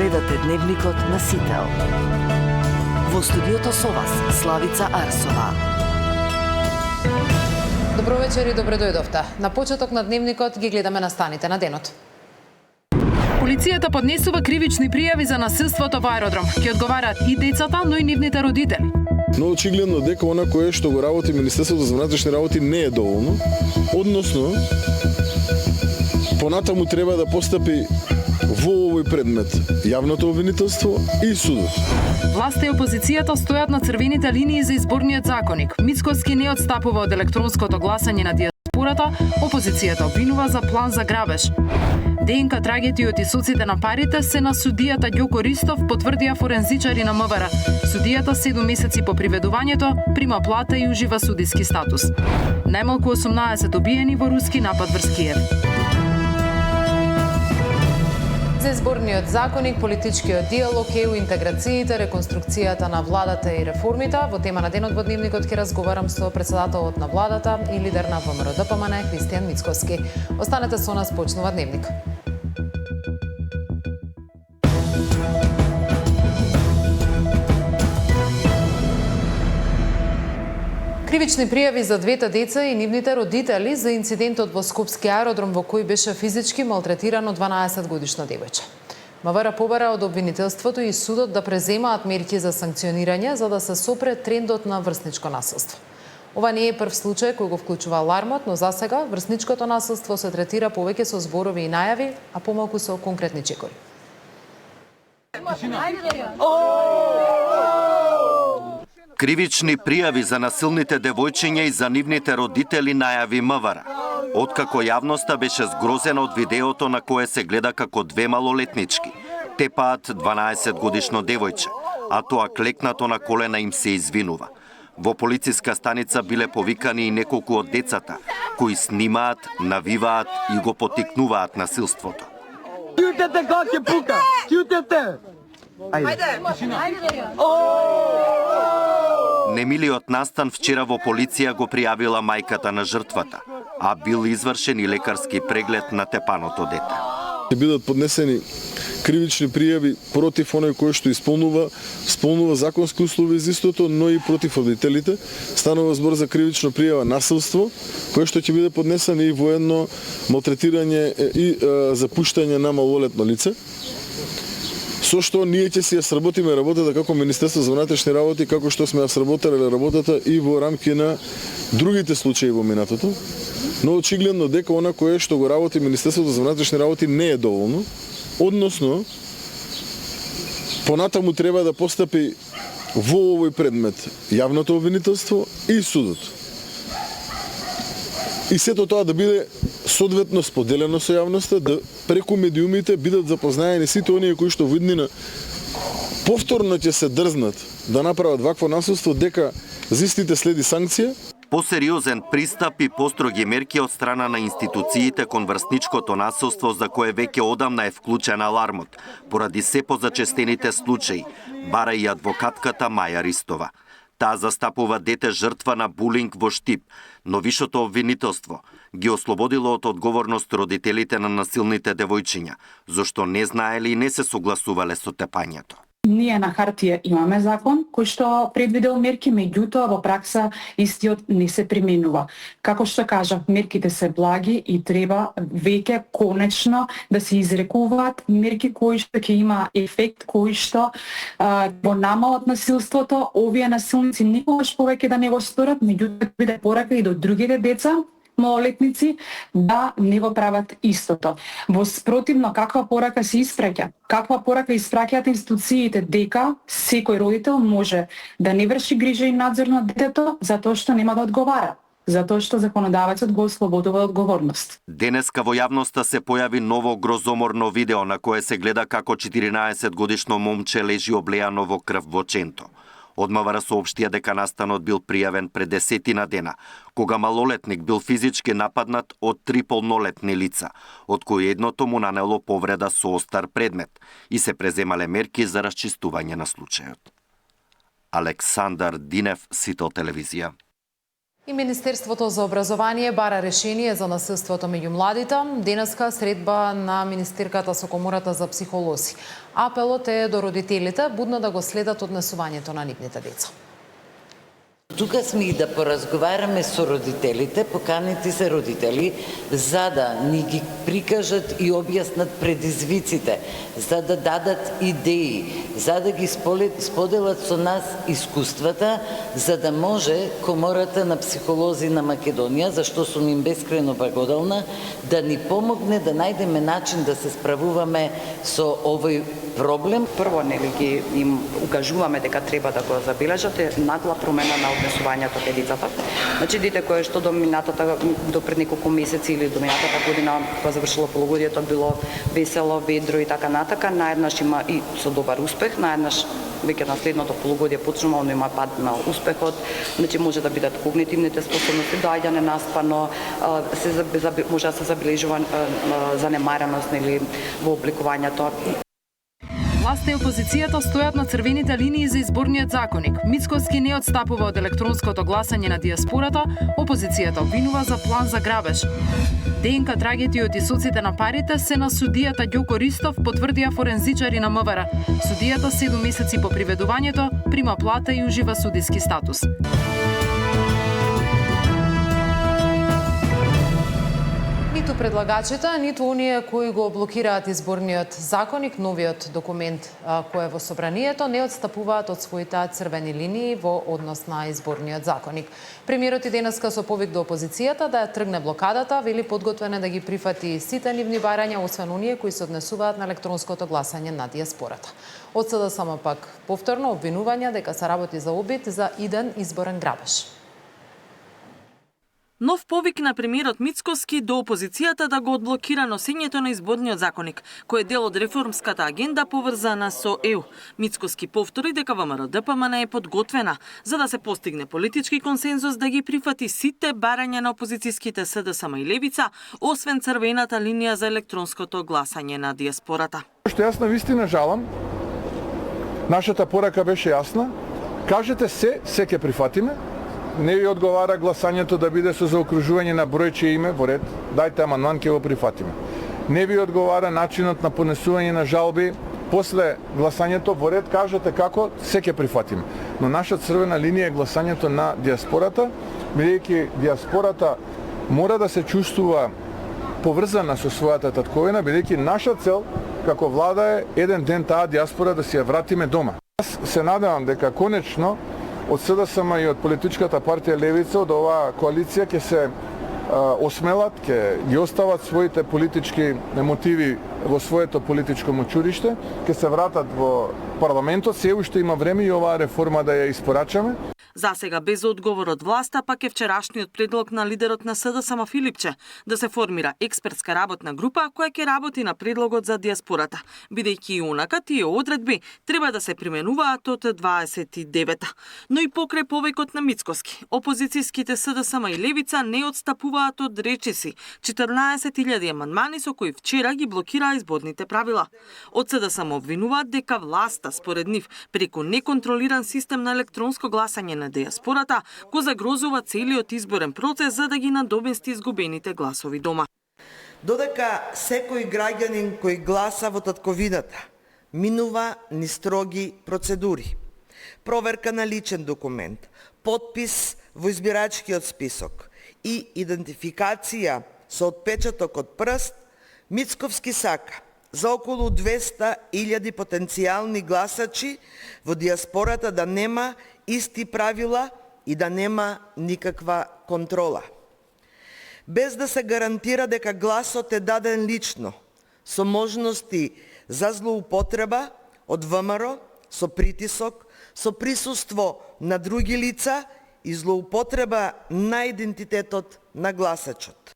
Гледате Дневникот на Сител. Во студиото со вас Славица Арсова. Добро вечер и добре дојдовте. На почеток на Дневникот ги гледаме настаните на денот. Полицијата поднесува кривични пријави за насилството во аеродром. Ќе одговараат и децата, но и нивните родители. Но очигледно дека она кое што го работи Министерството за внатрешни работи не е доволно, односно понатаму треба да постапи во овој предмет јавното обвинителство и судот. Власта и опозицијата стојат на црвените линии за изборниот законник. Мицкоски не отстапува од електронското гласање на диаспората, опозицијата обвинува за план за грабеж. ДНК трагетија од исоците на парите се на судијата Ѓоко Ристов, потврдија форензичари на МВР. Судијата 7 месеци по приведувањето прима плата и ужива судиски статус. Најмалку 18 убиени во руски напад врз Киев. За изборниот законник, политичкиот диалог, ЕУ интеграциите, реконструкцијата на владата и реформите, во тема на денот во Дневникот ќе разговарам со председателот на владата и лидер на ВМРО-ДПМН Христијан Мицкоски. Останете со нас, почнува Дневник. Кривични пријави за двете деца и нивните родители за инцидентот во Скопски аеродром во кој беше физички малтретирано 12-годишно девојче. МВР побара од обвинителството и судот да преземаат мерки за санкционирање за да се сопре трендот на врсничко насилство. Ова не е прв случај кој го вклучува алармот, но засега врсничкото насилство се третира повеќе со зборови и најави, а помалку со конкретни чекори. Кривични пријави за насилните девојчиња и за нивните родители најави МВР. Откако јавноста беше згрозена од видеото на кое се гледа како две малолетнички тепаат 12-годишно девојче, а тоа клекнато на колена им се извинува. Во полициска станица биле повикани и неколку од децата, кои снимаат, навиваат и го поттикнуваат насилството. Кјутете како ќе пука! Кјутете! Ајде! Немилиот настан вчера во полиција го пријавила мајката на жртвата, а бил извршен и лекарски преглед на тепаното дете. Ќе бидат поднесени кривични пријави против оној кој што исполнува законски услови за истото, но и против родителите. Станува збор за кривично пријава насилство, кој што ќе биде поднесено и воено малтретирање и запуштање на малолетно лице. Со што ние ќе си ја сработиме работата како Министерство за внатрешни работи, како што сме ја сработале работата и во рамки на другите случаи во минатото. Но очигледно дека она кое што го работи Министерството за внатрешни работи не е доволно, односно понатаму треба да постапи во овој предмет јавното обвинителство и судот. И сето тоа да биде соодветно споделено со јавноста, да преку медиумите бидат запознаени сите оние кои што во иднина повторно ќе се дрзнат да направат вакво насилство, дека за истите следи санкција. Посериозен пристап и построги мерки од страна на институциите кон врсничкото насилство за кое веќе одамна е вклучен алармот, поради се позачестените случаи, бара и адвокатката Маја Ристова. Таа застапува дете жртва на булинг во Штип, но вишото обвинителство ги ослободило од одговорност родителите на насилните девојчиња, зашто не знаеле и не се согласувале со тепањето. Ние на хартија имаме закон кој што предвидел мерки, меѓутоа во пракса истиот не се применува. Како што кажав, мерките се благи и треба веќе конечно да се изрекуваат мерки кои што ќе има ефект, кои што го намалат насилството. Овие насилници никогаш повеќе да не го сторат, меѓутоа биде порака и до другите деца, малолетници, да не го прават истото. Во спротивно, каква порака се испраќа? Каква порака испраќаат институциите дека секој родител може да не врши грижа и надзор на детето затоа што нема да одговара, затоа што законодавецот го ослободува одговорност. Денеска во јавноста се појави ново грозоморно видео на кое се гледа како 14-годишно момче лежи облеано во крв во Ченто. Од МВР соопштија дека настанот бил пријавен пред 10 дена, кога малолетник бил физички нападнат од 3 полнолетни лица, од кои едното му нанело повреда со остар предмет и се преземале мерки за расчистување на случајот. Александар Динев, Сител телевизија. И Министерството за образование бара решение за насилството меѓу младите. Денеска средба на министерката со Комората за психолози. Апелот е до родителите будно да го следат однесувањето на нивните деца. Тука сме и да поразговараме со родителите, поканите се родители, за да ни ги прикажат и објаснат предизвиците, за да дадат идеи, за да ги споделат со нас искуствата, за да може Комората на психолози на Македонија, зашто сум им бескрајно благодарна, да ни помогне да најдеме начин да се справуваме со овој проблем. Прво ги им укажуваме дека треба да го забележат нагла промена на однесувањето кај децата. Значи дете кое што до пред неколку месеци или до минатата година кога завршило полугодието било весело, ведро и така натака, наеднаш има и со добар успех, наеднаш веќе на следното полугодие почнува има пад на успехот, значи може да бидат когнитивните способности, доаѓање наспано, може да се забележува занемареност или во обликувањето. Власта и опозицијата стојат на црвените линии за изборниот законик. Мицкоски не отстапува од електронското гласање на диаспората, опозицијата обвинува за план за грабеж. ДНК трагите од исоците на парите се на судијата Ѓоко Ристов, потврдија форензичари на МВР. Судијата 7 месеци по приведувањето прима плата и ужива судиски статус. Ниту предлагачите, ниту оние кои го блокираат изборниот законик, новиот документ кој е во собранието, не отстапуваат од своите црвени линии во однос на изборниот законик. Премиерот и денеска со повик до опозицијата да ја тргне блокадата, вели подготвен е да ги прифати сите нивни барања, освен оние кои се однесуваат на електронското гласање на диаспората. Од СДСМ пак повторно обвинувања дека се работи за обид за иден изборен грабеж. Нов повик на премиерот Мицкоски до опозицијата да го одблокира носењето на изборниот законик, кој е дел од реформската агенда поврзана со ЕУ. Мицкоски повтори дека ВМРО-ДПМН е подготвена за да се постигне политички консензус да ги прифати сите барања на опозицијските СДСМ и Левица, освен црвената линија за електронското гласање на диаспората. Што јас навистина жалам, нашата порака беше јасна, кажете се ќе прифатиме. Не ви одговара гласањето да биде со заокружување на бројче име во ред, дајте амандман, ќе го прифатиме. Не ви одговара начинот на понесување на жалби после гласањето во ред, кажете како, се ќе прифатиме. Но наша црвена линија е гласањето на диаспората, бидејќи диаспората мора да се чувствува поврзана со својата татковина, бидејќи наша цел како влада е еден ден таа диаспора да си ја вратиме дома. Јас се надевам дека конечно од СДСМ и од политичката партија Левица, од оваа коалиција ќе се осмелат, ќе ги остават своите политички мотиви во своето политичко мочуриште, ќе се вратат во парламентот, се уште има време и оваа реформа да ја испорачаме. За сега без одговор од власта, пак е вчерашниот предлог на лидерот на СДСМ Филипче да се формира експертска работна група која ќе работи на предлогот за диаспората, бидејќи и онака тие одредби треба да се применуваат од 29-та. Но и покрај повикот на Мицкоски, опозицијските СДСМ и Левица не отстапуваат од речиси 14.000 амандмани со кои вчера ги блокираа изборните правила. Од СДСМ обвинуваат дека власта, според нив, преку неконтролиран систем на електронско гласање на диаспората, го загрозува целиот изборен процес за да ги надомести изгубените гласови дома. Додека секој граѓанин кој гласа во татковината минува ни строги процедури, проверка на личен документ, подпис во избирачкиот список и идентификација со отпечаток од прст, Мицковски сака за околу 200.000 потенцијални гласачи во диаспората да нема исти правила и да нема никаква контрола. Без да се гарантира дека гласот е даден лично, со можности за злоупотреба од ВМРО, со притисок, со присуство на други лица и злоупотреба на идентитетот на гласачот.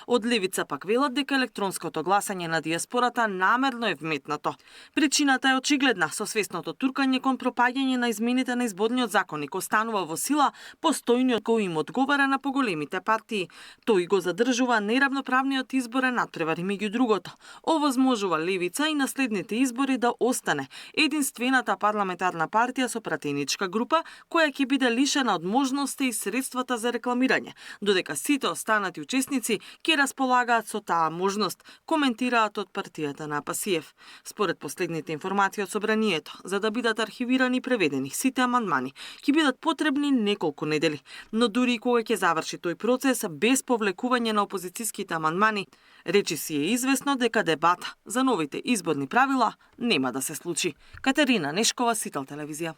Од левица пак велат дека електронското гласање на диаспората намерно е вметнато. Причината е очигледна, со свесното туркање кон пропаѓање на измените на изборниот законник останува во сила постојниот кој им одговара на поголемите партии. Тој го задржува неравноправниот изборен надпревар и меѓу другото, овозможува левица и на следните избори да остане единствената парламентарна партија со пратеничка група која ќе биде лишена од можности и средствата за рекламирање, додека сите останати учесници ќе располагаат со таа можност, коментираат од партијата на Апасиев. Според последните информации од собранието, за да бидат архивирани и преведени сите амандмани, ќе бидат потребни неколку недели, но дури и кога ќе заврши тој процес без повлекување на опозицијските амандмани, речи си е известно дека дебата за новите изборни правила нема да се случи. Катерина Нешкова, Сител телевизија.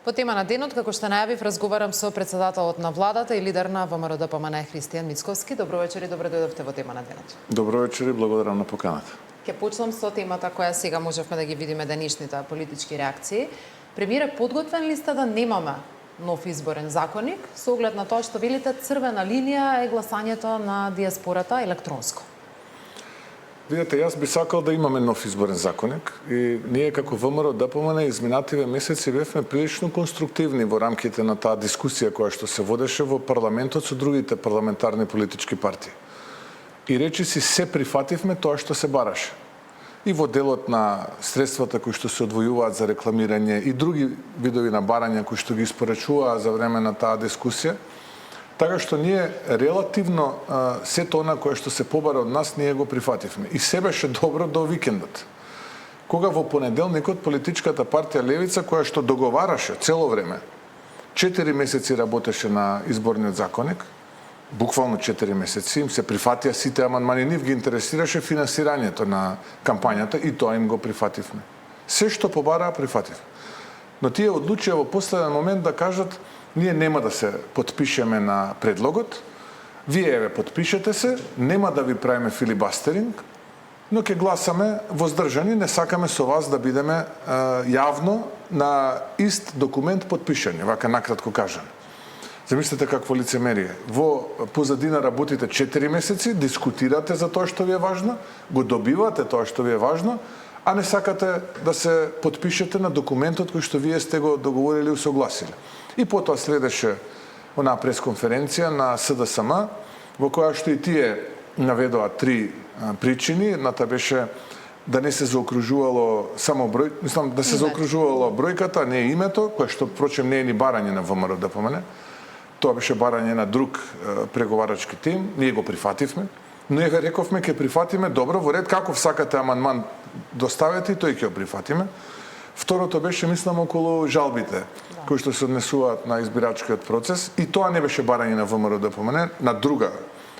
По тема на денот, како што најавив, разговарам со председателот на владата и лидер на ВМРО-ДПМН Христијан Мицковски. Добро вечер и добро дојдовте во тема на денот. Добро вечер и благодарам на поканата. Ќе почнам со темата која сега можевме да ги видиме денешните политички реакции. Премиере, подготвен ли сте да немаме нов изборен законник, со оглед на тоа што велите црвена линија е гласањето на диаспората електронско? Видете, јас би сакал да имаме нов изборен законник и ние како ВМРО-ДПМН изминативе месеци бевме прилично конструктивни во рамките на таа дискусија која што се водеше во парламентот со другите парламентарни политички партии. И речиси се прифативме тоа што се бараше. И во делот на средствата кои што се одвојуваат за рекламирање и други видови на барања кои што ги испорачуваа за време на таа дискусија, така што ние релативно сето она кое што се побара од нас, ние го прифативме. И се беше добро до викендот. Кога во понеделникот политичката партија Левица, која што договараше цело време, 4 месеци работеше на изборниот законник, буквално 4 месеци, им се прифатија сите амандмани, нив ги интересираше финансирањето на кампањата и тоа им го прифативме. Се што побараа, прифативме. Но тие одлучија во последен момент да кажат: ние нема да се потпишеме на предлогот, вие ве потпишете се, нема да ви правиме филибастеринг, но ќе гласаме воздржани, не сакаме со вас да бидеме јавно на ист документ потпишани, вака накратко кажано. Замислете какво лицемерие. Во позадина работите 4 месеци, дискутирате за тоа што ви е важно, го добивате тоа што ви е важно, а не сакате да се потпишете на документот кој што вие сте го договорили и согласили. И потоа следеше онаа пресконференција на СДСМ, во која што и тие наведоа 3 причини. Едната беше да не се заокружувало само да се заокружувало бројката, а не името, кое што впрочем не е ни барање на ВМРО-ДПМН. Тоа беше барање на друг преговарачки тим, ние го прифативме. Но еве рековме ќе прифатиме, добро, во ред, каков сакате амандман доставете и тој ќе го прифатиме. Второто беше, мислам, околу жалбите кои што се однесуваат на избирачкиот процес, и тоа не беше барање на ВМРО-ДПМН, на друга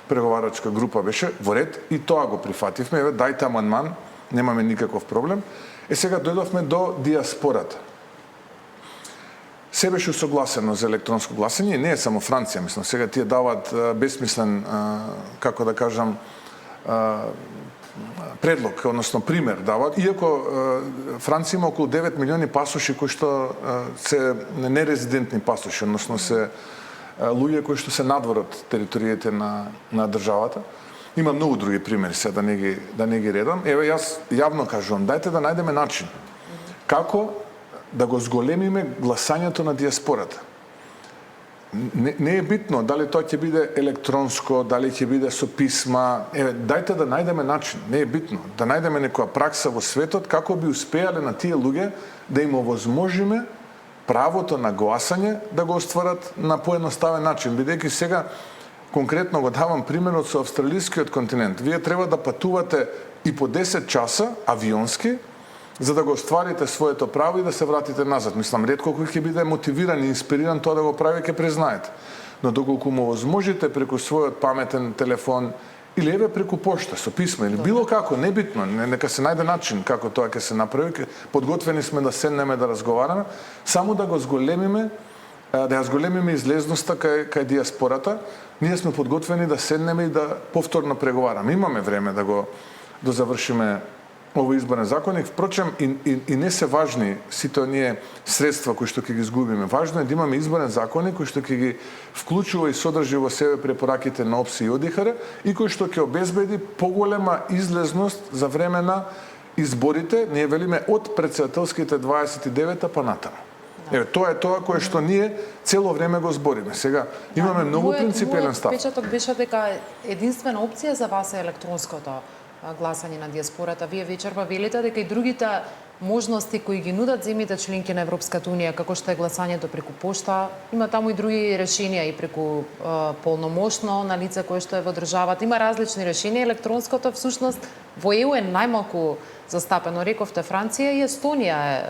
преговарачка група беше во ред, и тоа го прифативме. Еве, дајте амандман, немаме никаков проблем. Сега дојдовме до диаспората. Се беше усогласено за електронско гласање, не е само Франција, мислам, сега тие даваат безсмислен, како да кажам, предлог, односно пример даваат, иако Франција има околу 9 милиони пасоши кои што се нерезидентни пасоши, односно се луѓе кои што се надвор од териториите на државата. Има многу други примери, се да не ги редам. Еве, јас јавно кажувам, дајте да најдеме начин како да го зголемиме гласањето на диаспората. Не е битно дали тоа ќе биде електронско, дали ќе биде со писма. Еве, дајте да најдеме начин, не е битно, да најдеме некоја пракса во светот како би успеале на тие луѓе да им овозможиме правото на гласање да го остварат на поедноставен начин, бидејќи сега конкретно го давам примерот со австралискиот континент. Вие треба да патувате и по 10 часа авионски за да го остварите своето право и да се вратите назад. Мислам, ретко кој ќе биде мотивиран и инспириран тоа да го прави, ќе признаете. Но доколку му возможите преку својот паметен телефон или еве преку пошта со писма или било како, небитно, нека се најде начин како тоа ќе се направи. Подготвени сме да седнеме да разговараме, само да го зголемиме, да ја зголемиме излезноста кај диаспората. Ние сме подготвени да седнеме и да повторно преговараме. Имаме време да завршиме овој изборен законник. Впрочем, и не се важни сите оние средства кои што ќе ги изгубиме. Важно е да имаме изборен законник кој што ќе ги вклучува и содржи во себе препораките на ОПСИ и ОДИХР и кој што ќе обезбеди поголема излезност за време на изборите, ние велиме од претседателските 29 па натаму. Еве, тоа е тоа кое што ние цело време го збориме. Сега имаме многу принципиелен став. Мојот печаток беше дека единствена опција за вас е електронското гласање на диаспората. Вие вечерва велите дека и другите можности кои ги нудат земјите членки на Европската унија, како што е гласањето преку пошта, има таму и други решенија и преку полномошно на лице кое што е во државата. Има различни решенија. Електронското всушност во ЕУ е најмалку застапено. Рековте Франција и Естонија е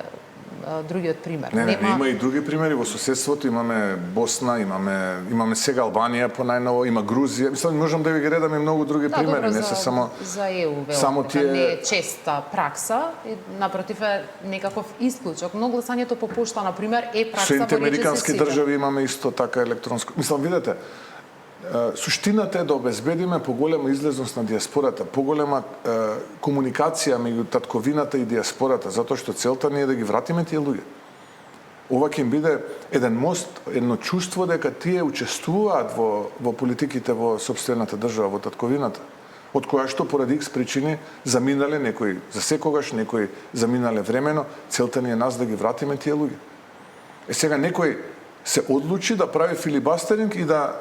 другиот пример. Не, има и други примери во соседството, имаме Босна, имаме сега Албанија по најново, има Грузија. Мислам, можам да ви ги редам и многу други примери, не се само за ЕУ, само тие не е честа пракса, и напротив е некаков исклучок. Но гласањето по пошта на пример е пракса во Соединените американски држави имаме исто така електронско. Мислам, видете, суштината е да обезбедиме поголема излезност на диаспората, поголема комуникација меѓу татковината и диаспората, затоа што целта ни е да ги вратиме тие луѓе. Ова ќе им биде еден мост, едно чувство дека тие учествуваат во политиките во сопствената држава, во татковината, од која што поради X причини заминале, некои за секогаш, некои заминале времено, целта ни е нас да ги вратиме тие луѓе. Сега некој се одлучи да прави филибастеринг и да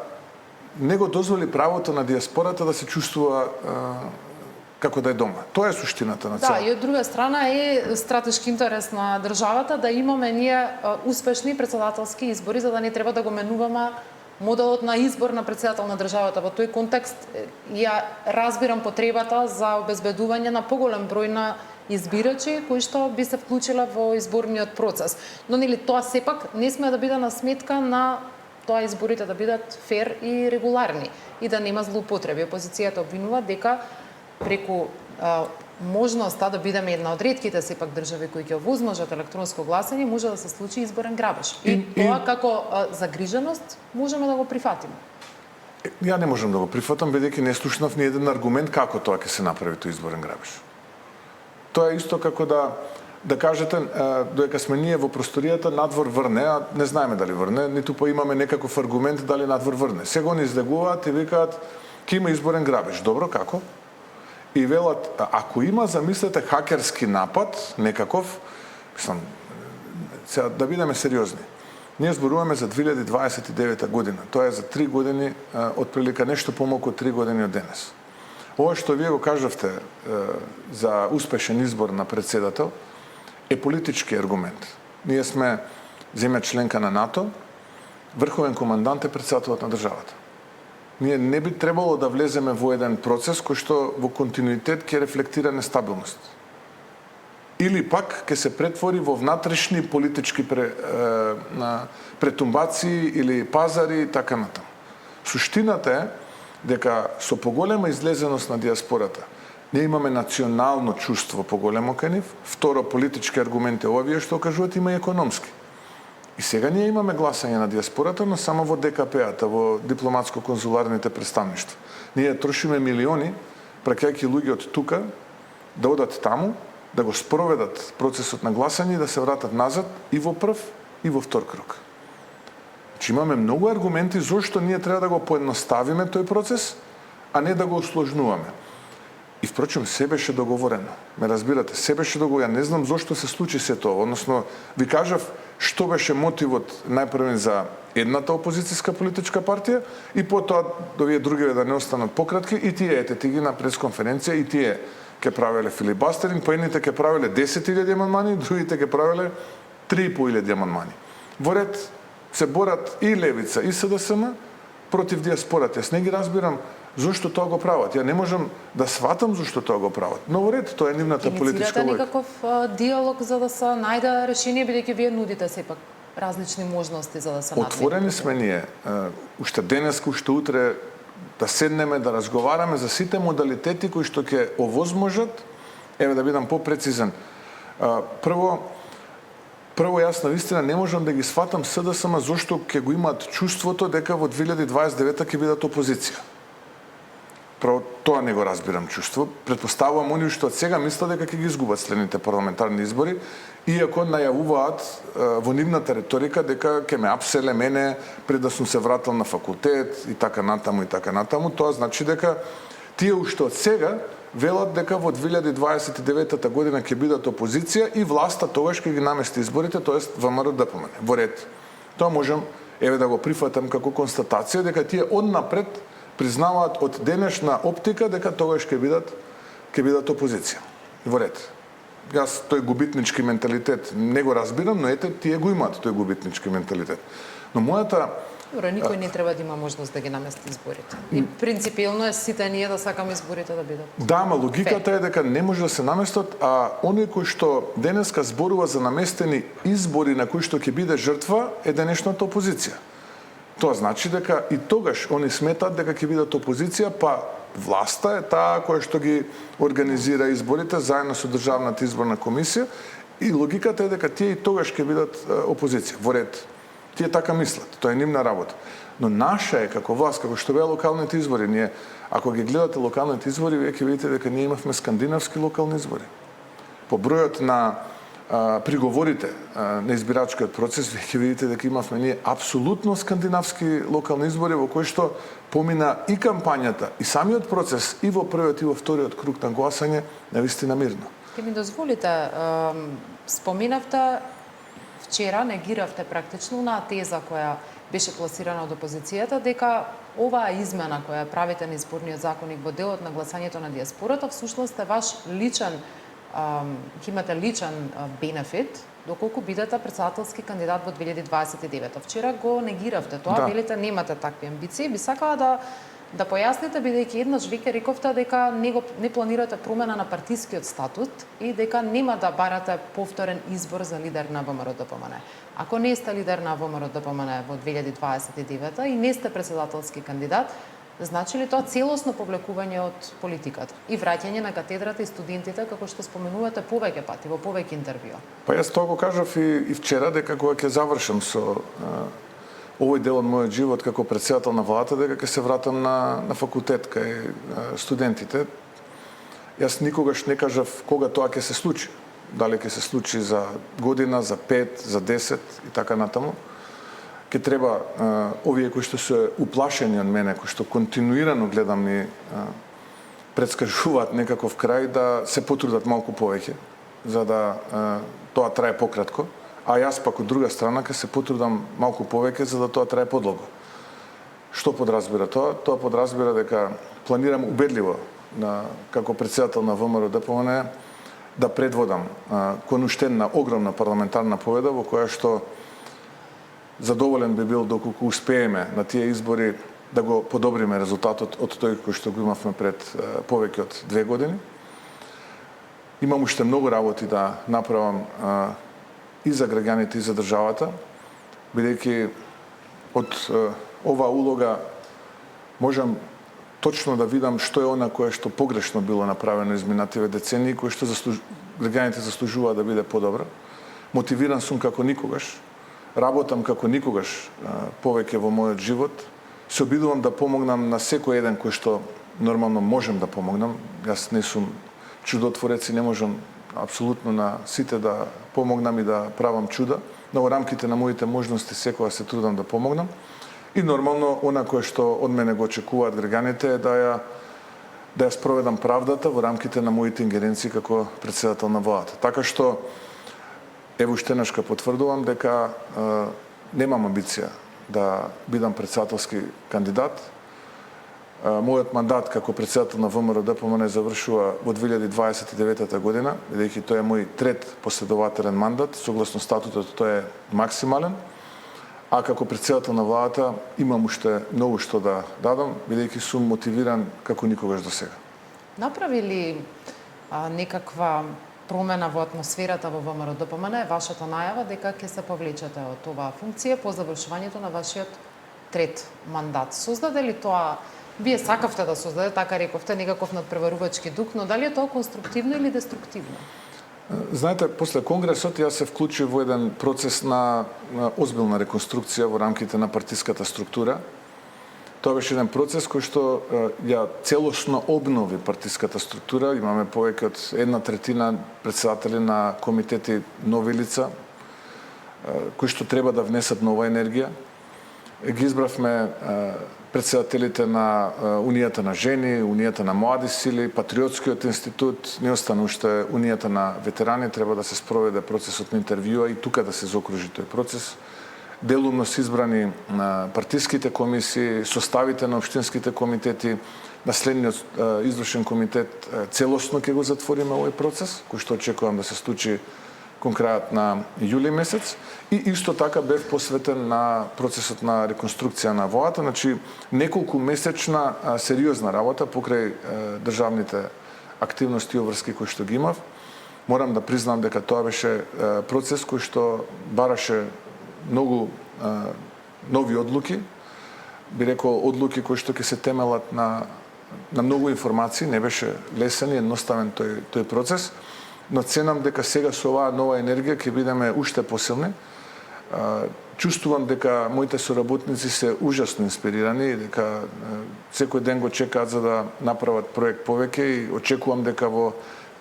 не го дозволи правото на диаспората да се чувствува како да е дома. Тоа е суштината на целото. Да, и од друга страна е стратешки интерес на државата да имаме ние успешни претседателски избори, за да не треба да го менуваме моделот на избор на претседател на државата. Во тој контекст ја разбирам потребата за обезбедување на поголем број на избирачи кои што би се вклучиле во изборниот процес. Но нели тоа сепак не сме да биде на сметка на тоа изборите да бидат фер и регуларни и да нема злоупотреби. Опозицијата обвинува дека преку можноста да бидеме една од ретките сепак држави кои ќе овозможат електронско гласање, може да се случи изборен грабеж. И тоа како загриженост можеме да го прифатиме. Ја не можам да го прифатам, бидејќи не слушнав ни еден аргумент како тоа ќе се направи тој изборен грабеж. Тоа е исто како да кажете, додека сме ние во просторијата, надвор врне, а не знаеме дали врне, ниту па имаме некаков аргумент дали надвор врне. Сега они излегуваат и викаат, ќе има изборен грабеж. Добро, како? И велат, ако има, замислете, хакерски напад, некаков, мислам, сега да бидеме сериозни. Ние зборуваме за 2029 година. Тоа е за 3 години, отприлика нешто помалку од 3 години од денес. Ова што вие го кажавте за успешен избор на претседател, е политички аргумент. Ние сме земја членка на НАТО, врховен командант е претседателот на државата. Ние не би требало да влеземе во еден процес кој што во континуитет ќе рефлектира нестабилност. Или пак ќе се претвори во внатрешни политички претумбации или пазари и така натаму. Суштината е дека со поголема излезеност на диаспората ние имаме национално чувство поголемо кај нив, второ политички аргументи овие што кажуваат, има и економски. И сега ние имаме гласање на диаспората, но само во ДКП-ата, во дипломатско-конзуларните представништва. Ние трошиме милиони, праќајќи луѓе од тука да одат таму, да го спроведат процесот на гласање и да се вратат назад и во прв и во втор круг. Значи имаме многу аргументи зошто ние треба да го поедноставиме тој процес, а не да го усложнуваме. И впрочем, се беше договорено. Ме разбирате, се беше договорено. Ја не знам зошто се случи се тоа. Односно, ви кажав што беше мотивот најпрвен за едната опозицијска политичка партија и потоа до вие другиве да не останат пократки и тие ете ти ги на пресконференција и тие ќе правеле филибастеринг, па едните ќе правеле 10.000 амандмани, другите ќе правеле 3.500 амандмани. Во ред се борат и Левица и СДСМ против диаспората. Јас не ги разбирам зошто тоа го прават. Ја не можам да сватам зошто тоа го прават. Но во ред, тоа е нивната политичка логика. Некаков диалог за да се најде решение, бидејќи вие нудите сепак различни можности за да се најде. Отворени сме ние, уште денеска, уште утре, да седнеме, да разговараме за сите модалитети кои што ќе овозможат, еве да бидам попрецизен. Прво јас навистина не можам да ги сватам СДСМ зошто ќе го имаат чувството дека во 2029 ќе бидат опозиција. Право тоа не го разбирам чувство. Предпоставувам они што од сега мислат дека ќе ги изгубат следните парламентарни избори, иако најавуваат во нивната риторика дека ќе ме апселе мене пред да сум се вратил на факултет и така натаму, тоа значи дека тие уште од сега велат дека во 2029 година ќе бидат опозиција и власта тогаш ќе ги намести изборите, тоест ВМРО-ДПМН. Во ред. Тоа можам да го прифатам како констатација дека тие однапред признаваат од денешна оптика дека тогаш ќе бидат опозиција. Во ред. Јас тој губитнички менталитет не го разбирам, но ете тие го имаат тој губитнички менталитет. Но мојата никој не треба да има можност да ги намести изборите. И принципилно е сите ние да сакаме изборите да бидат. Да, ама логиката е дека не може да се наместат, а оној кој што денеска зборува за наместени избори на кои што ќе биде жртва е денешната опозиција. Тоа значи дека и тогаш они сметат дека ќе бидат опозиција, па власта е таа која што ги организира изборите заедно со Државната изборна комисија и логиката е дека тие и тогаш ќе бидат опозиција. Во ред. Тие така мислат, тоа е нивна работа. Но наша е како власт, како што беа локалните избори, ние ако ги гледате локалните избори, вие ќе видите дека ние имавме скандинавски локални избори. По бројот на приговорите на избирачкиот процес, вие ќе видите дека имавме ние апсолутно скандинавски локални избори во кои што помина и кампањата, и самиот процес и во првиот и во вториот круг на гласање навистина мирно. Ке ми дозволите, споменавте вчера, негиравте практично на теза која беше пласирана од опозицијата дека оваа измена која правите на изборниот законник во делот на гласањето на диаспората всушност е ваш личен ќе имате личен бенефит доколку бидете председателски кандидат во 2029. Вчера го негиравте тоа, велите немате такви амбиции, би сакала да појасните, бидејќи еднаш веќе рековте дека не планирате промена на партискиот статут и дека нема да барате повторен избор за лидер на ВМРО-ДПМН. Ако не сте лидер на ВМРО-ДПМН во 2029 и не сте председателски кандидат, значи ли тоа целосно повлекување од политиката и враќање на катедрата и студентите, како што споменувате повеќе пати во повеќе интервјуа? Па јас тоа го кажав и вчера дека кога ќе завршам со овој дел од мојот живот како претседател на владата, дека ќе се вратам на факултет кај студентите. Јас никогаш не кажав кога тоа ќе се случи. Дали ќе се случи за година, за 5, за 10 и така натаму. Ќе треба овие кои што се уплашени од мене, кои што континуирано гледам ни предскажуваат некаков крај, да се потрудат малку повеќе, за да тоа трае пократко. А јас пак од друга страна ќе се потрудам малку повеќе за да тоа трае подолго. Што подразбира тоа? Тоа подразбира дека планирам убедливо како председател на ВМРО-ДПМН да предводам кон уште една огромна парламентарна победа во која што задоволен би бил доколку успееме на тие избори да го подобриме резултатот од тој кој што го имавме пред повеќе од 2 години. Имам уште многу работи да направам и за граѓаните и за државата, бидејќи од оваа улога можам точно да видам што е она кое што погрешно било направено изминативе децении, кое што граѓаните заслужуваат да биде подобро. Мотивиран сум како никогаш, работам како никогаш повеќе во мојот живот, се обидувам да помогнам на секој еден кој што нормално можем да помогнам. Јас не сум чудотворец и не можам апсолутно на сите да помогнам и да правам чуда, но во рамките на моите можности секогаш се трудам да помогнам. И нормално, она кое што од мене го очекуваат граѓаните е да ја спроведам правдата во рамките на моите ингеренции како председател на владата. Така што, ево уште еднаш потврдувам дека немам амбиција да бидам председателски кандидат. Мојот мандат како председател на ВМРО-ДПМН завршува во 2029 година, бидејќи тој е мој трет последователен мандат, согласно статутот тој е максимален, а како председател на владата имам уште многу што да дадам, бидејќи сум мотивиран како никогаш до сега. Направи ли некаква промена во атмосферата во ВМРО-ДПМН е вашата најава дека ќе се повлечете од оваа функција по завршувањето на вашиот трет мандат? Создаде ли тоа, вие сакавте да создаде, така рековте, некаков надпреварувачки дух, но дали е тоа конструктивно или деструктивно? Знаете, после конгресот јас се вклучив во еден процес на озбилна реконструкција во рамките на партиската структура. Тоа беше еден процес кој што ја целосно обнови партиската структура. Имаме повеќе од 1/3 претседатели на комитети нови лица, кои што треба да внесат нова енергија. Ги избравме претседателите на Унијата на жени, Унијата на млади сили, Патриотскиот институт, не остана уште Унијата на ветерани, треба да се спроведе процесот на интервјуа и тука да се заокружи тој процес. Делумно се избрани на партиските комисии, составите на општинските комитети, наследниот извршен комитет, целосно ќе го затвориме овој процес, кој што очекувам да се случи кон крајот на јули месец, и исто така бев посветен на процесот на реконструкција на владата, значи неколку месечна сериозна работа покрај државните активности и обврски кои што ги имав. Морам да признам дека тоа беше процес кој што бараше многу нови одлуки, би рекол одлуки кои што ќе се темелат на многу информации, не беше лесен и едноставен тој процес, но ценам дека сега со оваа нова енергија ќе бидеме уште посилни. Чувствувам дека моите соработници се ужасно инспирирани, дека секој ден го чекаат за да направат проект повеќе и очекувам дека во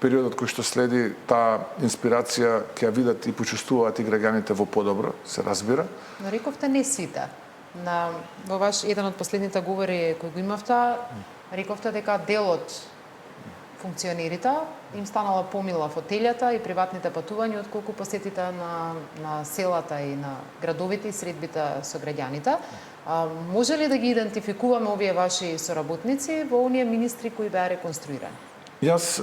периодот кој што следи таа инспирација ќе ја видат и почувствуваат и граѓаните во подобро, се разбира. Но рековте не сите. Во ваш еден од последните говори кој го имавте, рековте дека делот функционерите им станала помила фотелјата и приватните патувања отколку посетите на селата и на градовите и средбите со граѓаните. Може ли да ги идентификуваме овие ваши соработници во оние министри кои беа реконструирани? Јас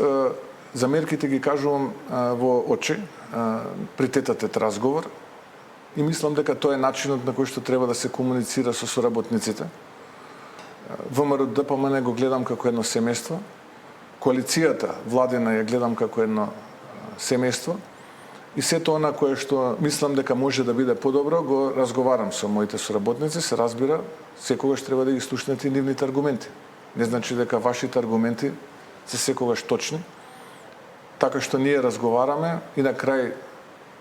за мерките ги кажувам во очи при тет-а-тет разговор и мислам дека тоа е начинот на кој што треба да се комуницира со соработниците. ВМРО-ДПМН го гледам како едно семејство. Коалицијата владина ја гледам како едно семејство и сето она кое што мислам дека може да биде подобро, го разговарам со моите соработници, се разбира, секогаш треба да ги слушнете и нивните аргументи. Не значи дека вашите аргументи се секогаш точни. Така што ние разговараме и на крај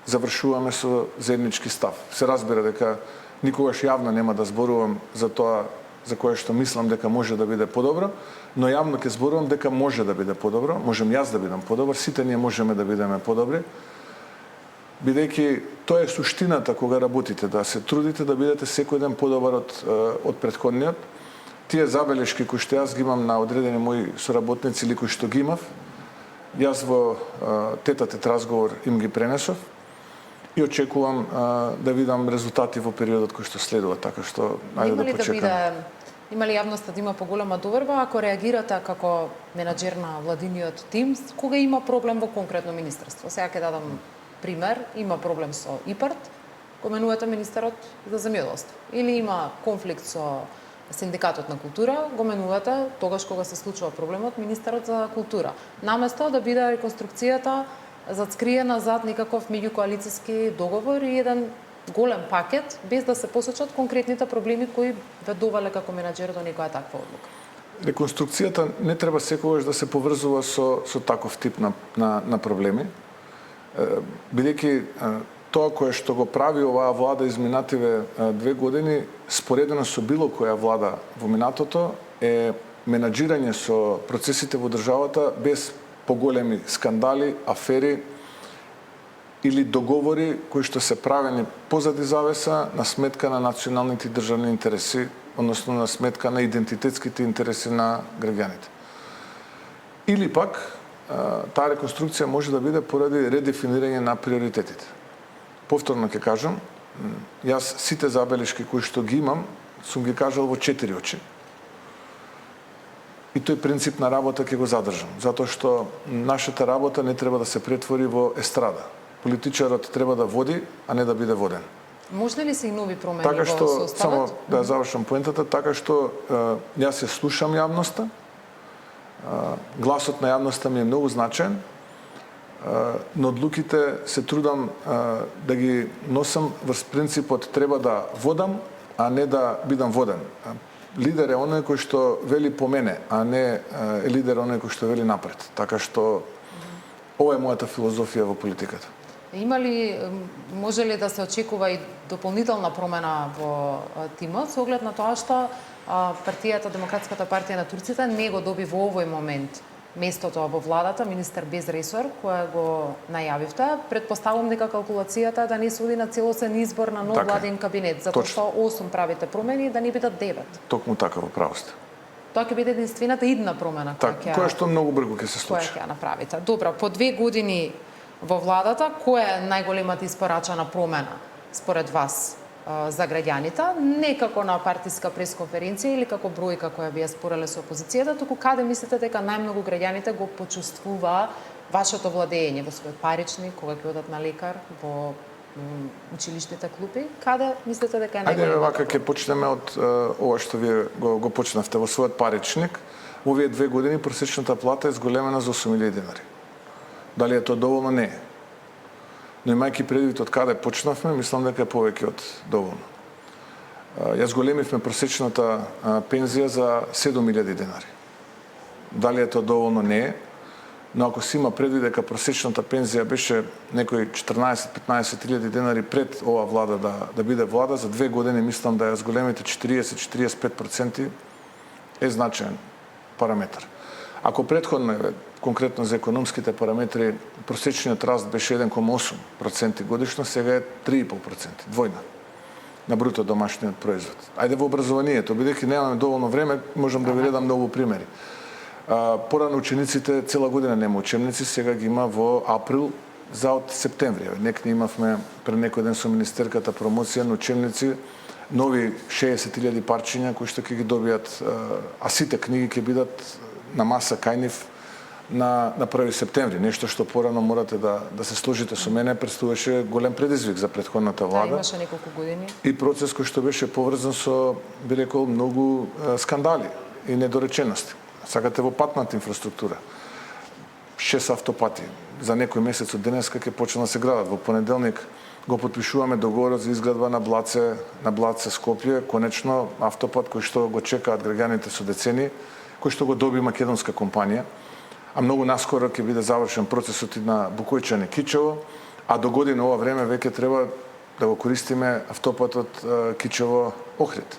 завршуваме со заеднички став. Се разбира дека никогаш јавно нема да зборувам за тоа за кое што мислам дека може да биде подобро, но јавно ќе зборувам дека може да биде подобро, можем јас да бидам подобар, сите ние можеме да бидеме подобри, бидејќи тоа е суштината кога работите, да се трудите да бидете секој ден подобар од претходниот. Тие забелешки кои што јас ги имам на одредени мои соработници или кои што ги имав, јас во тет-а-тет разговор им ги пренесов и очекувам да видам резултати во периодот кој што следува, така што ајде да почекаме. Има ли јавноста да има поголема доверба ако реагирате како менаџер на владиниот тим кога има проблем во конкретно министерство? Сега ќе дадам пример, има проблем со ИПАРТ, го менувате министерот за земјоделство. Или има конфликт со Синдикатот на култура, го менувате тогаш кога се случува проблемот министерот за култура. Наместо да биде реконструкцијата зацкриена зад некаков меѓукоалициски договор и еден голем пакет, без да се посочат конкретните проблеми кои ве довеле како менаџер до некоја таква одлука. Реконструкцијата не треба секогаш да се поврзува со таков тип на проблеми, бидејќи тоа кое што го прави оваа влада изминативе 2 години, споредено со било која влада во минатото, е менаџирање со процесите во државата без поголеми скандали, афери или договори кои што се правени позади завеса на сметка на националните и државни интереси, односно на сметка на идентитетските интереси на граѓаните. Или пак, таа реконструкција може да биде поради редефинирање на приоритетите. Повторно ќе кажам, јас сите забелешки кои што ги имам, сум ги кажал во 4 очи. И тој принцип на работа ќе го задржам, затоа што нашата работа не треба да се претвори во естрада. Политичарот треба да води, а не да биде воден. Може ли се и нови промени така што, во составот? Само да завршам поентата, така што јас се слушам јавноста, гласот на јавноста ми е многу значаен, но одлуките се трудам да ги носам врз принципот треба да водам, а не да бидам воден. Лидер е оној кој што вели по мене, а не е лидер оној кој што вели напред. Така што ова е мојата филозофија во политиката. Има ли, може ли да се очекува и дополнителна промена во тимот, со оглед на тоа што партијата, Демократската партија на турците не го доби во овој момент местото во владата, министер без ресор, која го најавивте. Предпоставувам дека калкулацијата да не се оди на целосен избор на нов владен кабинет, затоа што 8 правите промени и да не бидат 9. Токму така, во право сте. Тоа ќе биде единствената идна промена која што многу брзо ќе се случи. Која ќе направите. Добро, по 2 години во владата, која е најголемата испорачана промена според вас за граѓаните, не како на партиска пресконференција или како бројка која вие спореле со опозицијата, туку каде мислите дека најмногу граѓаните го почувствува вашето владење во својот паричник, кога ќе одат на лекар, во училишните клупи, каде мислите дека е најголемата? Ајде вака ќе почнеме од ова што вие го почнавте во својот паричник. Во овие 2 години просечната плата е зголемена за 8.000 денари. Дали е тоа доволно? Не е. Но имајќи предвид од каде почнавме, мислам дека е повеќе од доволно. Ја зголемивме просечната пензија за 7.000 денари. Дали е тоа доволно? Не е. Но ако се има предвид дека просечната пензија беше некои 14-15.000 денари пред ова влада да биде влада, за 2 години мислам да ја зголемите 40-45% е значаен параметар. Ако претходно, конкретно за економските параметри, просечниот раст беше 1,8% годишно, сега е 3,5%, двојна на бруто домашниот производ. Ајде во образованието, бидејќи немаме доволно време, можам да ви редам многу примери. Порано учениците цела година нема учебници, сега ги има во април за од септември. Нека имавме пред некој ден со министерката промоција на учебници, нови 60.000 парчиња кои што ќе ги добијат, а сите книги ќе бидат на маса кај нив на 1 септември. Нешто што порано морате да се сложите со мене, представуваше голем предизвик за претходната влада. Да, имаше неколку години. И процес кој што беше поврзан со, би рекол, многу скандали и недоречености. Сакате во патната инфраструктура. 6 автопати. За некој месец од денеска ќе почнат да се градат. Во понеделник го потпишуваме договорот за изградба на Блаце Скопје, конечно автопат кој што го чекаат граѓаните со децени, кој што го доби македонска компанија, а многу наскоро ќе биде завршен процесот и на Букојчане Кичево, а до година ова време веќе треба да го користиме автопатот Кичево Охрид.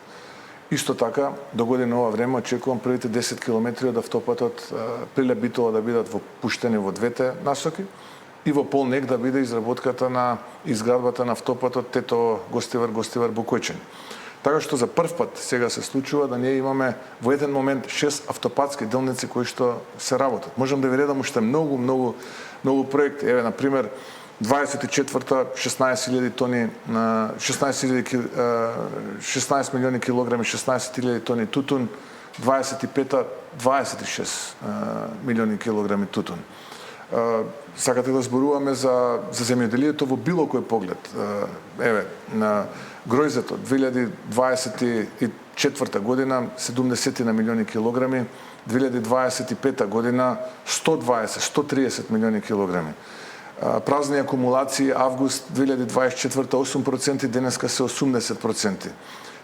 Исто така, до година ова време очекувам првите 10 километри од автопатот Прилеп Битола да бидат пуштени во двете насоки и во Полнек да биде изработката на изградбата на автопатот Тетово Гостивар Букојчани. Така што за прв пат сега се случува да ние имаме во еден момент 6 автопатски делници кои што се работат. Можам да ви редам уште многу проекти. Еве, на пример, 24-та 16.000 тони, 16 милиони килограми, 16.000 тони тутун, 25-та 26 милиони килограми тутун. Сакате да зборуваме за земјоделието во било кој поглед. Еве, на гројзето 2024 година 70 на милиони килограми, 2025 година 120-130 милиони килограми. Празни акумулации август 2024 8%, денеска се 80%.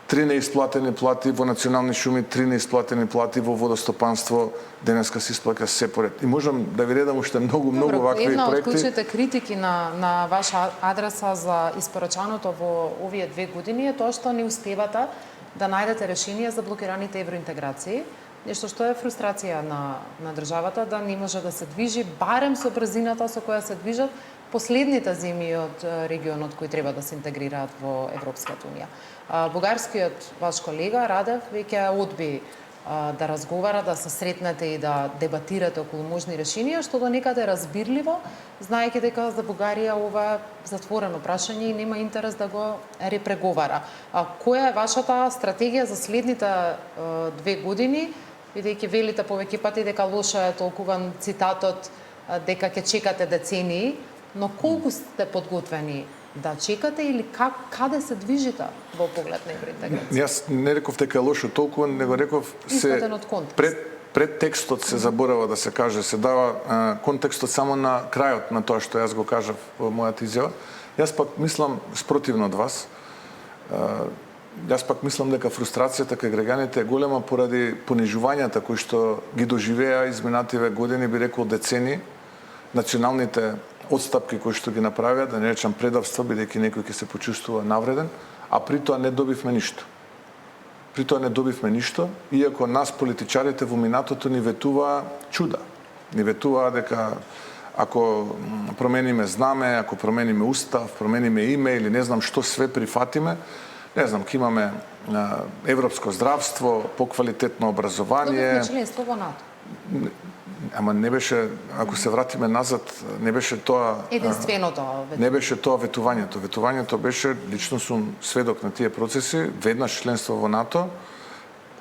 3 неисплатени плати во национални шуми, 3 неисплатени плати во водостопанство, денеска се исплаќа се поред. И можам да ви редам уште многу вакви проекти. Една од клучните критики на ваша адреса за испорачаното во овие 2 години е тоа што не успевате да најдете решение за блокираните евроинтеграции, нешто што е фрустрација на државата да не може да се движи барем со брзината со која се движат последните земји од регионот кои треба да се интегрираат во Европската унија. Бугарскиот ваш колега Радев веќе одби да разговара, да се сретнете и да дебатирате околу можни решенија, што до некаде е разбирливо, знаејќи дека за Бугарија ова е затворено прашање и нема интерес да го репреговара. Која е вашата стратегија за следните 2 години, бидејќи велите повеќе пати дека лошо е толкуван цитатот дека ќе чекате децении, но колку сте подготвени да чекате или каде се движите во поглед на евроинтеграција? Јас не реков дека е лошо толку, него реков се пред текстот се заборава да се каже, се дава контекстот само на крајот на тоа што јас го кажав во мојата изјава. Јас пак мислам спротивно од вас. Јас пак мислам дека фрустрацијата кај граѓаните е голема поради понижувањата кои што ги доживеа изминативе години, би рекол децени, националните отстапки кои што ги направија, да не речам предавства, бидејќи некој ќе се почувствува навреден, а при тоа не добивме ништо. При тоа не добивме ништо, иако нас политичарите во минатото ни ветуваа чуда. Ни ветуваа дека ако промениме знаме, ако промениме устав, промениме име или не знам што све прифатиме, не знам, ќе имаме европско здравство, поквалитетно образование. Добивме членство во НАТО. Ама не беше, ако се вратиме назад, не беше тоа единственото ветување. Не беше тоа ветувањето. Ветувањето беше, лично сум сведок на тие процеси, веднаш членство во НАТО,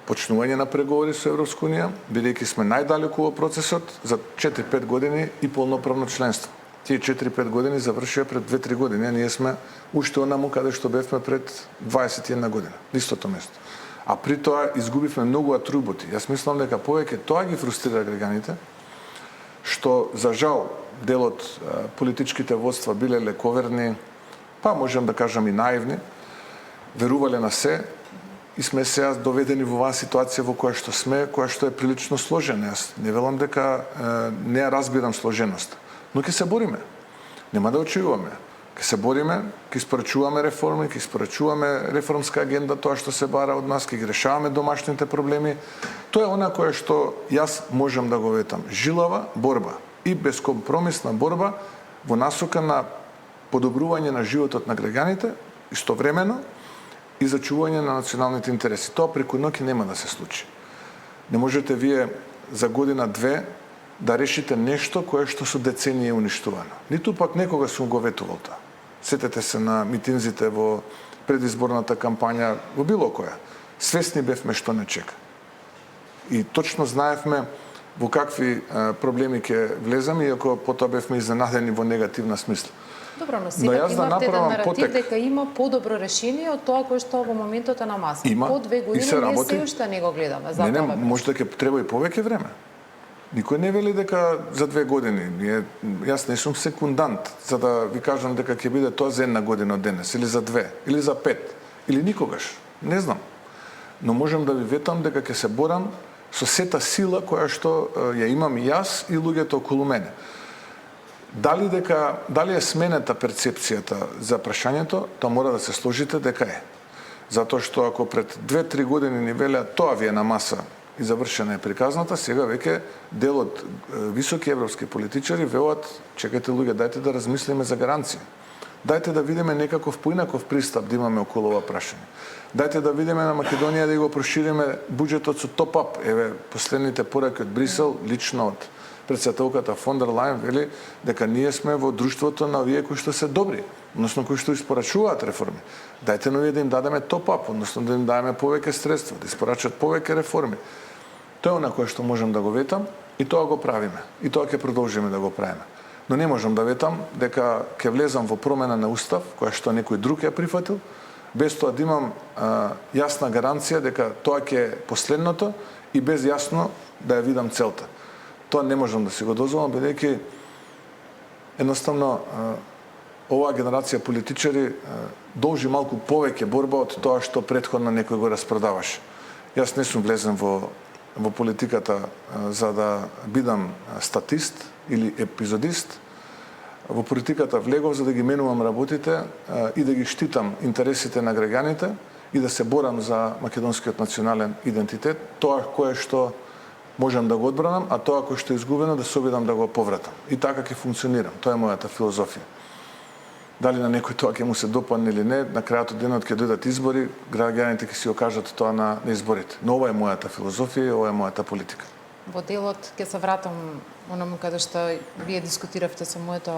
почнување на преговори со Европска унија, бидејќи сме најдалеку во процесот за 4-5 години и полноправно членство. Тие 4-5 години завршија пред 2-3 години, а ние сме уште онаму каде што бевме пред 21 година, истото место. А при тоа изгубивме многу атрибути. Јас мислам дека повеќе тоа ги фрустрира граѓаните, што за жал делот политичките водства биле лековерни, па можам да кажам и наивни, верувале на се и сме сега доведени во оваа ситуација во која што сме, која што е прилично сложена. Јас не велам дека не ја разбирам сложеноста, но ќе се бориме. Нема да очекуваме. Ќе се бориме, ќе испорачуваме реформи, ќе испорачуваме реформска агенда, тоа што се бара од нас, ќе ги решаваме домашните проблеми. Тоа е она кое што јас можам да го ветам. Жилава борба и безкомпромисна борба во насока на подобрување на животот на граѓаните, истовремено и зачување на националните интереси. Тоа преку ноќ нема да се случи. Не можете вие за година-две да решите нешто кое што со децении е уништувано. Ниту пак некога сум го ветувал тоа. Сетете се на митинзите во предизборната кампања, во било која. Свесни бевме што не чека. И точно знаевме во какви проблеми ќе влезаме, иако потоа бевме изненадени во негативна смисла. Добро, но сега имате еден наратив дека има подобро решение од тоа кое што во моментот е на маса. По 2 години ние се уште не го гледаме. Не, може дека треба и повеќе време. Никој не вели дека за 2 години. Јас не сум секундант за да ви кажам дека ќе биде тоа за 1 година од денес, или за 2, или за 5, или никогаш. Не знам. Но можам да ви ветам дека ќе се борам со сета сила која што ја имам и јас и луѓето околу мене. Дали е сменета перцепцијата за прашањето, тоа мора да се сложите дека е. Затоа што ако пред 2-3 години ни велеа тоа ви е на маса и завршена е приказната, сега веќе дел од високи европски политичари велат, чекајте луѓе, дајте да размислиме за гаранција. Дајте да видиме некаков поинаков пристап да имаме околу ова прашање. Дајте да видиме на Македонија да го прошириме буџетот со топ-ап. Еве, последните пораки од Брисел, лично од председателката фон дер Лајен вели дека ние сме во друштвото на овие кои што се добри, односно кои што испорачуваат реформи. Дајте на овие да им дадеме топ-ап, односно да им дадеме повеќе средства, да испорачат повеќе реформи. Тоа е она кое што можам да го ветам и тоа го правиме. И тоа ќе продолжиме да го правиме. Но не можам да ветам дека ќе влезам во промена на устав, која што некој друг ја прифатил, без тоа да имам јасна гаранција дека тоа ќе е последното и без јасно да ја видам целта. Тоа не можам да си го дозволам, бидејќи едноставно оваа генерација политичари должи малку повеќе борба од тоа што претходно некој го распродаваше. Јас не сум влезен во политиката за да бидам статист или епизодист. Во политиката влегов за да ги менувам работите и да ги штитам интересите на граѓаните и да се борам за македонскиот национален идентитет, тоа кое што можам да го одбранам, а тоа кое што е изгубено да се обидам да го повратам. И така ќе функционирам. Тоа е мојата филозофија. Дали на некој тоа ќе му се допадне или не, на крајот од денот ќе дојдат избори, граѓаните ќе си окажат тоа на изборите. Но ова е мојата филозофија и ова е мојата политика. Во делот ќе се вратам онаму каде што вие дискутиравте со моето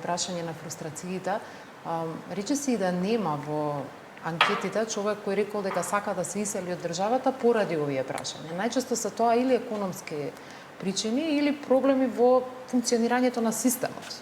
прашање на фрустрациите. Речиси да нема во анкетите човек кој рекол дека сака да се исели од државата поради овие прашања. Најчесто се тоа или економски причини или проблеми во функционирањето на системот.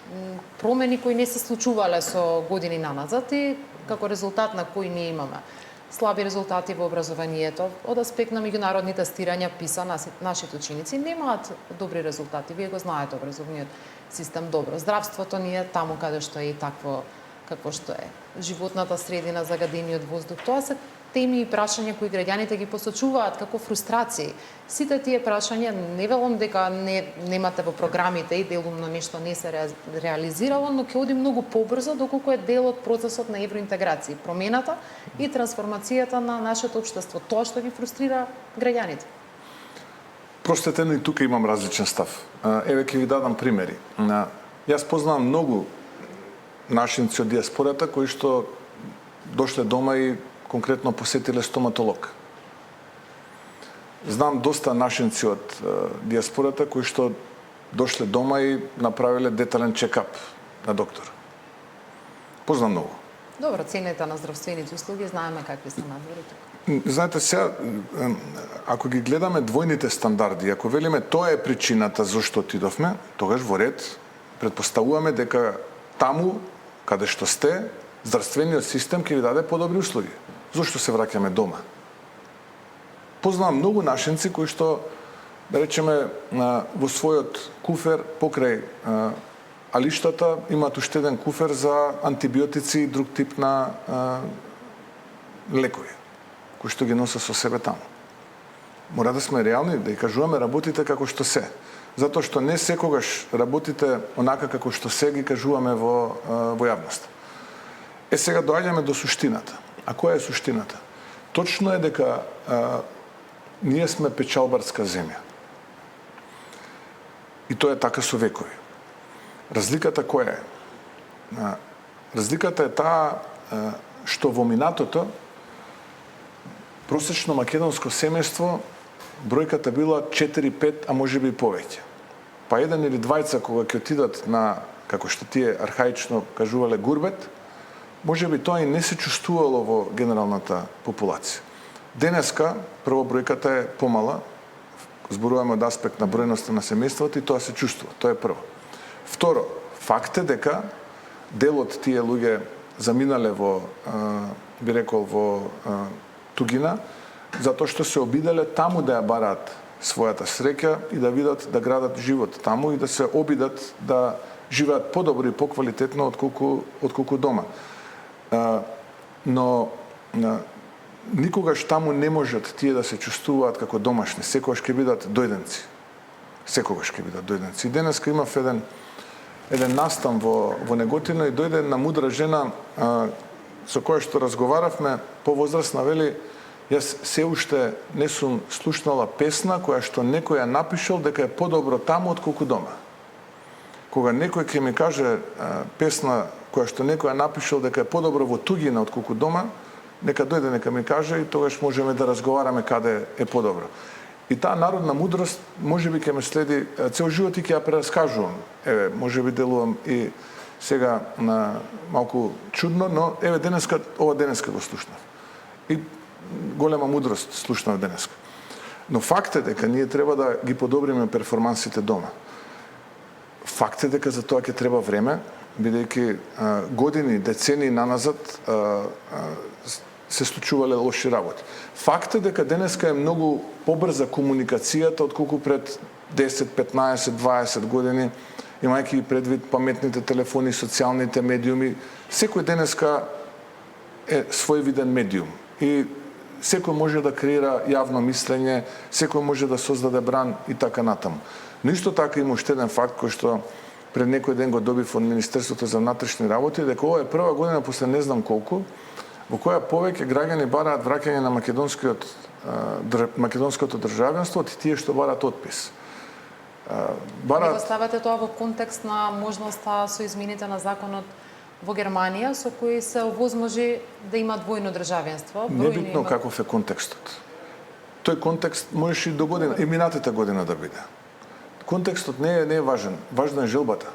Промени кои не се случувале со години наназад и како резултат на кои ние имаме слаби резултати во образованието. Од аспект на меѓународни тестирања PISA нашите ученици немаат добри резултати. Вие го знаете образовниот систем добро. Здравството ни е таму каде што е и такво какво што е. Животната средина, загадениот воздух, тоа се теми и прашања кои граѓаните ги посочуваат како фрустрации. Сите тие прашања не велам дека немате во програмите и делумно нешто не се реализирало, но ќе оди многу побрзо доколку е дел од процесот на евроинтеграција, промената и трансформацијата на нашето општество, тоа што ги фрустрира граѓаните. Простете, но и тука имам различен став. Еве ќе ви дадам примери. Јас познавам многу нашинци од диаспората кои што дошле дома и конкретно посетиле стоматолог. Знам доста нашинци од диаспората кои што дошле дома и направиле детален чекап на доктор. Познам многу. Добро, цените на здравствените услуги знаеме какви се надвори тука. Знаете, сега, ако ги гледаме двојните стандарди, ако велиме тоа е причината зашто отидовме, тогаш во ред предпоставуваме дека таму, каде што сте, здравствениот систем ќе ви даде подобри услуги. Зошто се враќаме дома? Познавам многу нашинци кои што, да речеме, во својот куфер покрај алиштата имаат уште еден куфер за антибиотици и друг тип на лекови, кои што ги носа со себе таму. Мора да сме реални, да и кажуваме работите како што се. Затоа што не секогаш работите онака како што се ги кажуваме во јавност. Сега доаѓаме до суштината. А која е суштината? Точно е дека ние сме печалбарска земја. И тоа е така со векови. Разликата која е? Разликата е таа што во минатото просечно македонско семејство бројката била 4-5, а можеби и повеќе. Па еден или двајца кога ќе отидат на, како што тие архаично кажувале, гурбет, можеби тоа и не се чувствувало во генералната популација. Денеска, прво бројката е помала, зборуваме од аспект на бројноста на семејството и тоа се чувствува, тоа е прво. Второ, факт е дека дел од тие луѓе заминале во, би рекол, во тугина, затоа што се обиделе таму да ја бараат својата среќа и да видат да градат живот таму и да се обидат да живеат подобро и поквалитетно отколку дома. Но никогаш таму не можат тие да се чувствуваат како домашни, секогаш ќе бидат дојденци. Секогаш ќе бидат дојденци. И денеска имав еден настан во Неготино и дојде една мудра жена со која што разговаравме, повозрасна, вели, јас се уште не сум слушнала песна која што некој ја напишал дека е подобро таму отколку дома. Кога некој ќе ми каже песна која што некој ја напишал дека е подобро во тугина отколку дома, нека дојде, нека ми каже и тогаш можеме да разговараме каде е подобро. И таа народна мудрост можеби ќе ме следи цел живот и ќе ја прераскажувам. Еве, можеби делувам и сега на малку чудно, но еве денеска, ова денеска го слушнав. И голема мудрост слушнав денеска. Но факт е дека ние треба да ги подобриме перформансите дома. Факт е дека за тоа ќе треба време, бидејќи години, децении наназад се случувале лоши работи. Факт е дека денеска е многу побрза комуникацијата отколку пред 10, 15, 20 години, имајќи предвид паметните телефони, социјалните медиуми. Секој денеска е својвиден медиум и секој може да креира јавно мислење, секој може да создаде бран и така натаму. Но исто така има уште еден факт кој што пред некој ден го добив од Министерството за внатрешни работи, дека ова е прва година после не знам колку во која повеќе граѓани бараат враќање на македонското државенство од тие што бараат отпис. Го ставате тоа во контекст на можноста со измените на законот во Германија, со кои се овозможи да има двојно државенство. Небитно каков е контекстот. Тој контекст можеше и до година, и минатата година да биде. Контекстот не е важен, важна е желбата.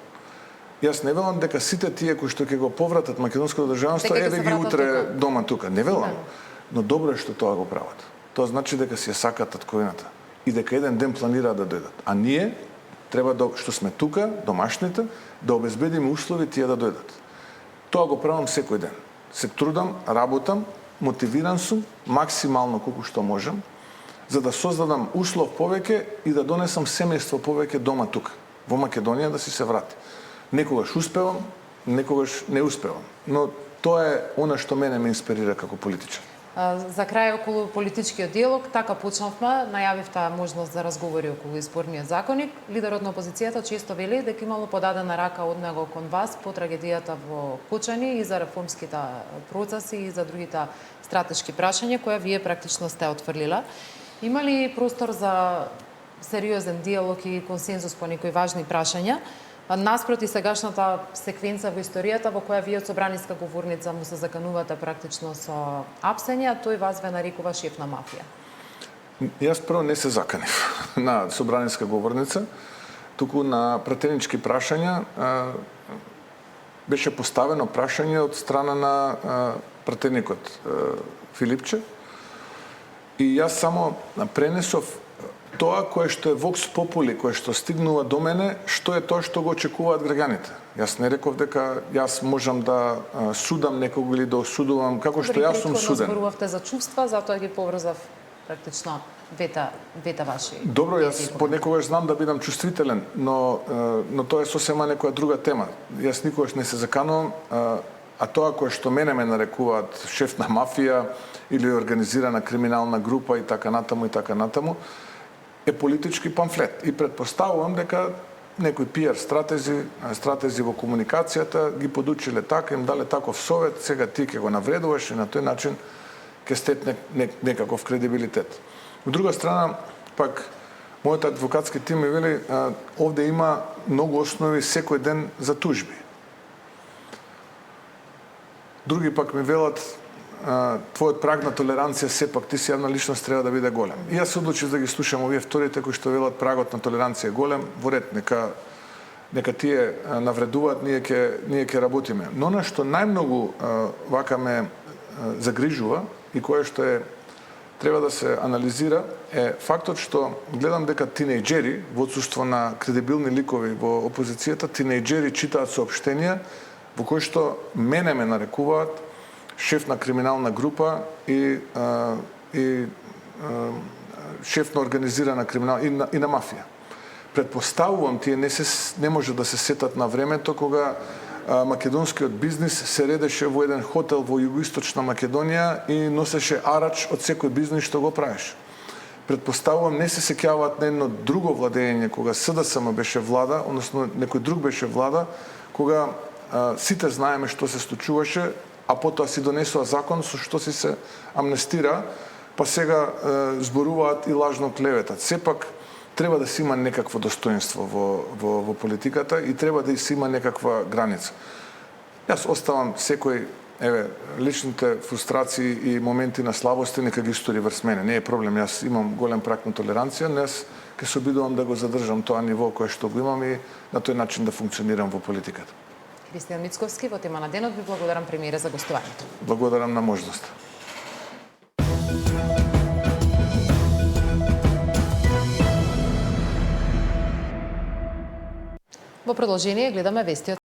Јас не велам дека сите тие кои што ќе го повратат македонското државенство, еве ги утре дома тука. Не велам. Но добро е што тоа го прават. Тоа значи дека си ја сакаат татковината и дека еден ден планираат да дојдат. А ние треба да, што сме тука, домашните, да обезбедиме услови тие да дојдат. Тоа го правам секој ден. Се трудам, работам, мотивиран сум максимално колку што можам, за да создадам услов повеќе и да донесам семејство повеќе дома тука, во Македонија, да си се врати. Некогаш успевам, некогаш не успевам. Но тоа е она што мене ме инспирира како политичар. За крај околу политичкиот диалог, така почнавме, најавивте можност за разговори околу изборниот законник. Лидерот на опозицијата често вели дека имало подадена рака од него кон вас по трагедијата во Кочани и за реформските процеси и за другите стратешки прашања која вие практично сте отфрлила. Има ли простор за сериозен диалог и консензус по некои важни прашања? Наспроти сегашната секвенца во историјата во која вие од собраниска говорница му се заканувате практично со апсење, а тој вас ве нарекува шеф на мафија. Јас прво не се заканив на собраниска говорница, туку на пратенички прашања беше поставено прашање од страна на пратеникот Филипче и јас само пренесов тоа кое што е вокс попули, кое што стигнува до мене, што е тоа што го очекуваат граѓаните. Јас не реков дека јас можам да судам некого или да осудувам како што јас сум суден. Зборувавте за чувства, затоа ги поврзав практично двете ваши. Добро, јас понекогаш знам да бидам чувствителен, но тоа е сосема некоја друга тема. Јас никогаш не се заканувам, а тоа кое што мене ме нарекуваат шеф на мафија или организирана криминална група и така натаму, е политички памфлет и предпоставувам дека некои пиар стратези во комуникацијата ги подучиле така, им дале таков совет, сега ти ќе го навредуваш и на тој начин ќе стетне некаков кредибилитет. Од друга страна, пак, мојот адвокатски тим ми вели, овде има многу основи секој ден за тужби. Други пак ми велат, твојот праг на толеранција сепак ти си јавна личност треба да биде голем. И јас се одлучив да ги слушам овие вторите кои што велат прагот на толеранција е голем, во ред, нека тие навредуваат, ние ќе работиме. Но на што најмногу вака ме загрижува и кое што треба да се анализира е фактот што гледам дека тинејџери во отсуство на кредибилни ликови во опозицијата, тинејџери читаат соопштенија во кои што мене ме нарекуваат шеф на криминална група и шеф на организирана криминална и на мафија. Предпоставувам тие не може да се сетат на времето кога македонскиот бизнис се редеше во еден хотел во југоисточна Македонија и носеше арач од секој бизнис што го правеше. Предпоставувам не се сеќаваат на едно друго владење кога СДСМ беше влада, односно некој друг беше влада, кога сите знаеме што се случуваше, а потоа си донесува закон со што си се амнестира, па сега зборуваат и лажно клеветат. Сепак треба да се има некакво достоинство во политиката и треба да се има некаква граница. Јас оставам секој личните фрустрации и моменти на слабости нека ги стори врз мене. Не е проблем, јас имам голем прак на толеранција, јас ќе се обидувам да го задржам тоа ниво кое што го имам и на тој начин да функционирам во политиката. Христијан Мицковски, во тема на денот ви благодарам премиере за гостувањето. Благодарам на можноста. Во продолжение гледаме вести од